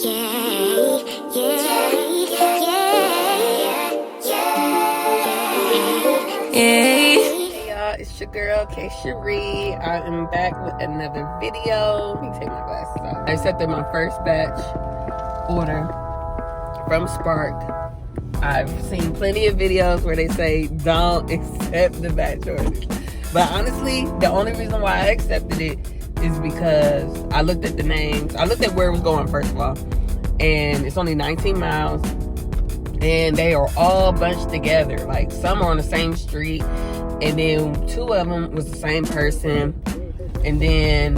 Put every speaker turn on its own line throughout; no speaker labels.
Hey y'all, it's your girl K Cherie. I am back with another video. Let me take my glasses off. I accepted my first batch order from Spark. I've seen plenty of videos where they say don't accept the batch orders, but honestly the only reason why I accepted it is because I looked at the names. I looked at where it was going first of all, and it's only 19 miles. And they are all bunched together. Like, some are on the same street, and then two of them was the same person. And then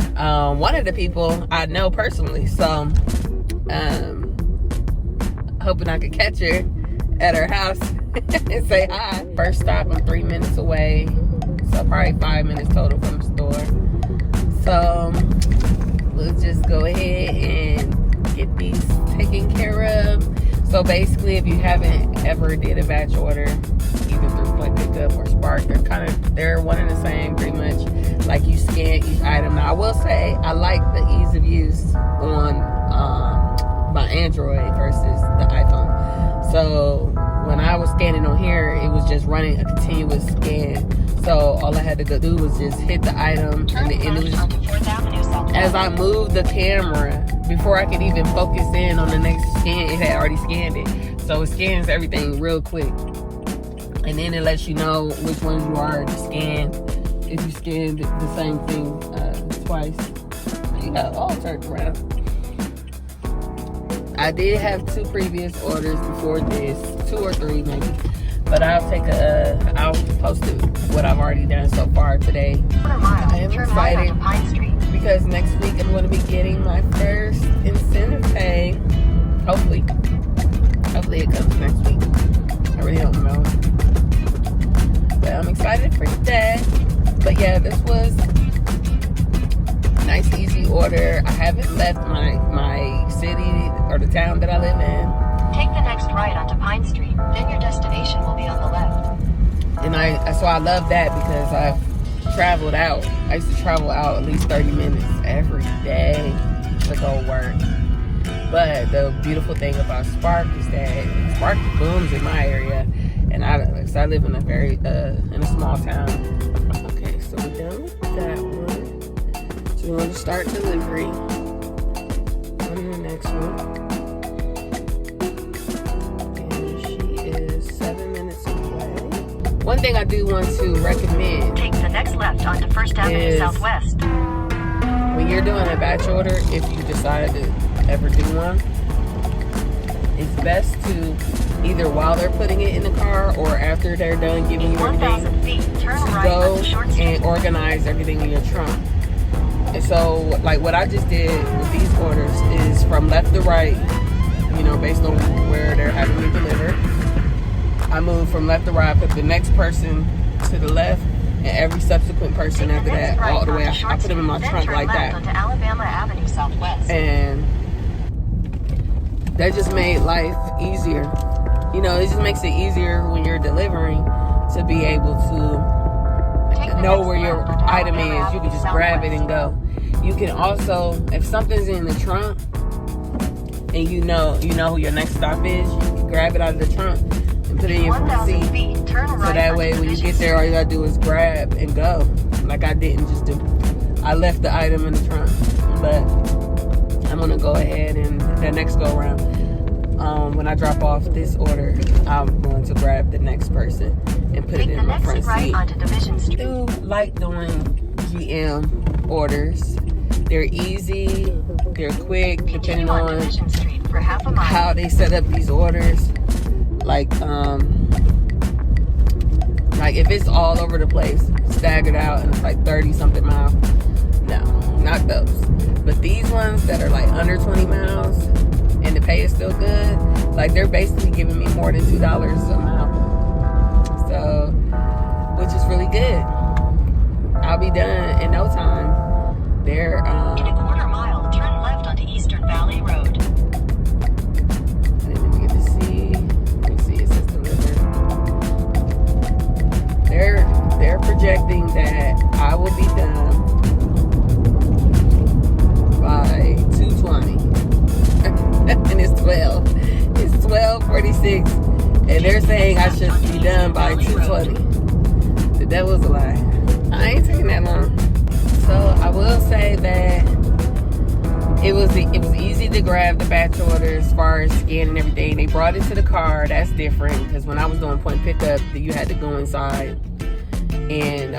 one of the people I know personally. So, hoping I could catch her at her house and say hi. First stop, I'm 3 minutes away. So, probably 5 minutes total from the store. So, we'll just go ahead and get these taken care of. So basically, if you haven't ever did a batch order, either through Click Pickup or Spark, they're one and the same pretty much. Like, you scan each item. Now I will say I like the ease of use on my Android versus the iPhone. So when I was scanning on here, it was just running a continuous scan. So all I had to go do was just hit the item, and it was just, as I moved the camera, before I could even focus in on the next scan, it had already scanned it. So it scans everything real quick, and then it lets you know which ones you already scanned. If you scanned the same thing twice, you got all turned around. I did have 2 previous orders before this, 2 or 3 maybe. But I'll post it, what I've already done so far today. I am excited because next week I'm going to be getting my first incentive pay. Hopefully it comes next week. I really don't know. But I'm excited for that. But yeah, this was a nice, easy order. I haven't left my city or the town that I live in.
Take the next right onto Pine Street, then your destination will be on the left.
And so I love that because I've traveled out. I used to travel out at least 30 minutes every day to go work. But the beautiful thing about Spark is that Spark booms in my area, and I live in a small town. Okay, so we're done with that one. So we're going to start delivery on the next one. One thing I do want to recommend.
Take the next left onto First Avenue Southwest.
When you're doing a batch order, if you decide to ever do one, it's best to either while they're putting it in the car or after they're done giving you everything, to go and organize everything in your trunk. And so, like what I just did with these orders is from left to right, based on where they're having me delivered. I moved from left to right, put the next person to the left, and every subsequent person after that, all the way. I put them in my trunk like that.
Alabama Avenue Southwest.
And that just made life easier. It just makes it easier when you're delivering to be able to know where your item is. You can just grab it and go. You can also, if something's in the trunk and you know who your next stop is, you can grab it out of the trunk and put it in your front seat. So that way when you get there, all you gotta do is grab and go. Like I didn't just do. I left the item in the trunk. But I'm gonna go ahead and the next go around, when I drop off this order, I'm going to grab the next person and put it in my front seat. I do like doing GM orders. They're easy, they're quick, depending on how they set up these orders. Like if it's all over the place, staggered out, and it's like 30 something miles, no, not those. But these ones that are like under 20 miles and the pay is still good, like they're basically giving me more than $2 a mile. So, which is really good. I'll be done in no time. They're
in a quarter mile, turn left onto Eastern Valley Road.
Let me see, it says delivered. They're projecting that I will be done by 2:20. And they're saying I should be done by 2:20. The devil's a lie. I ain't taking that long. So I will say that it was easy to grab the batch order as far as scanning everything. They brought it to the car. That's different because when I was doing point pickup, you had to go inside and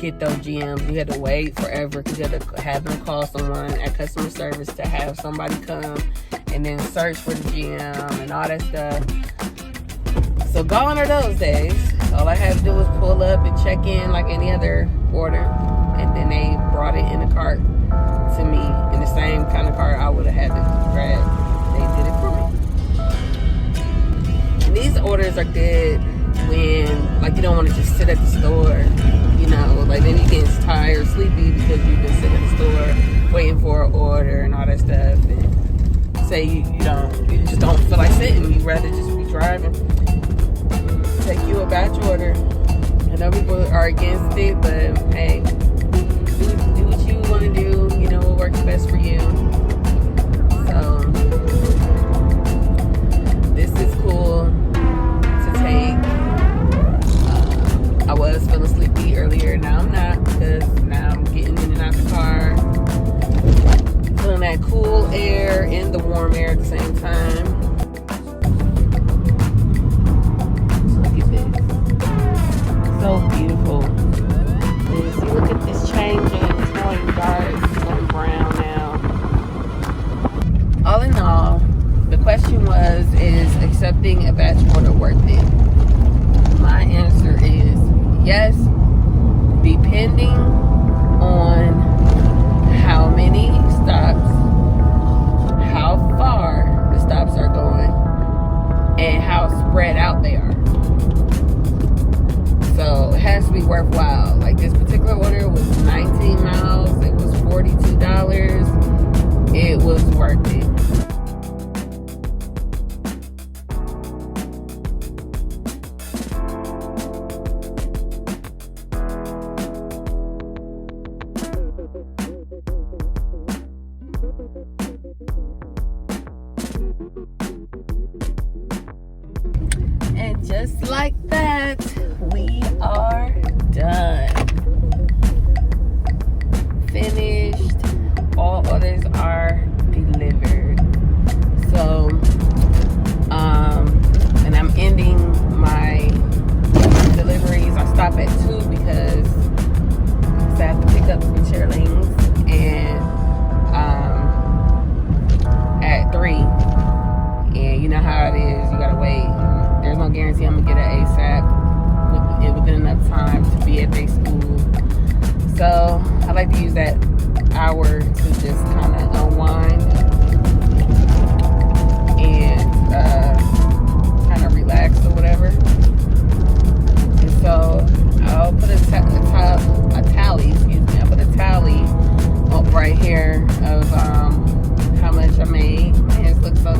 get those GMs. You had to wait forever because you had to have them call someone at customer service to have somebody come and then search for the GM and all that stuff. So gone are those days. All I had to do was pull up and check in like any other order, and then they brought it in a cart to me in the same kind of cart I would have had to grab. They did it for me. And these orders are good when like you don't want to just sit at the store, you know, like then you get tired, sleepy because you've been sitting at the store waiting for an order and all that stuff, and say you just don't feel like sitting, you'd rather just be driving. Take you a batch order. I know people are against it, but hey, do what you want to do, you know what works best for you. So this is cool to take. I was feeling sleepy earlier, now I'm not, because now I'm getting in and out the car, feeling that cool air and the warm air at the same time. So beautiful. And see, look at this changing. It's going dark, it's going brown now. All in all, the question was, is accepting a batch order worth it? My answer is yes, depending on how many stops, how far the stops are going, and how spread out they are. So it has to be worthwhile. Like this particular order was 19 miles. It was $42. It was worth it. And just like that, we are done. Finished. All orders are delivered. So, and I'm ending my deliveries. I stop at 2 because I have to pick up some Cheerlings, and at 3. And you know how it is. You gotta wait. There's no guarantee I'm gonna get an ASAP within enough time to be at their school. So I like to use that hour to just kind of unwind and kind of relax or whatever. And so I'll put a tally. I'll put a tally up right here of how much I made. My hands look so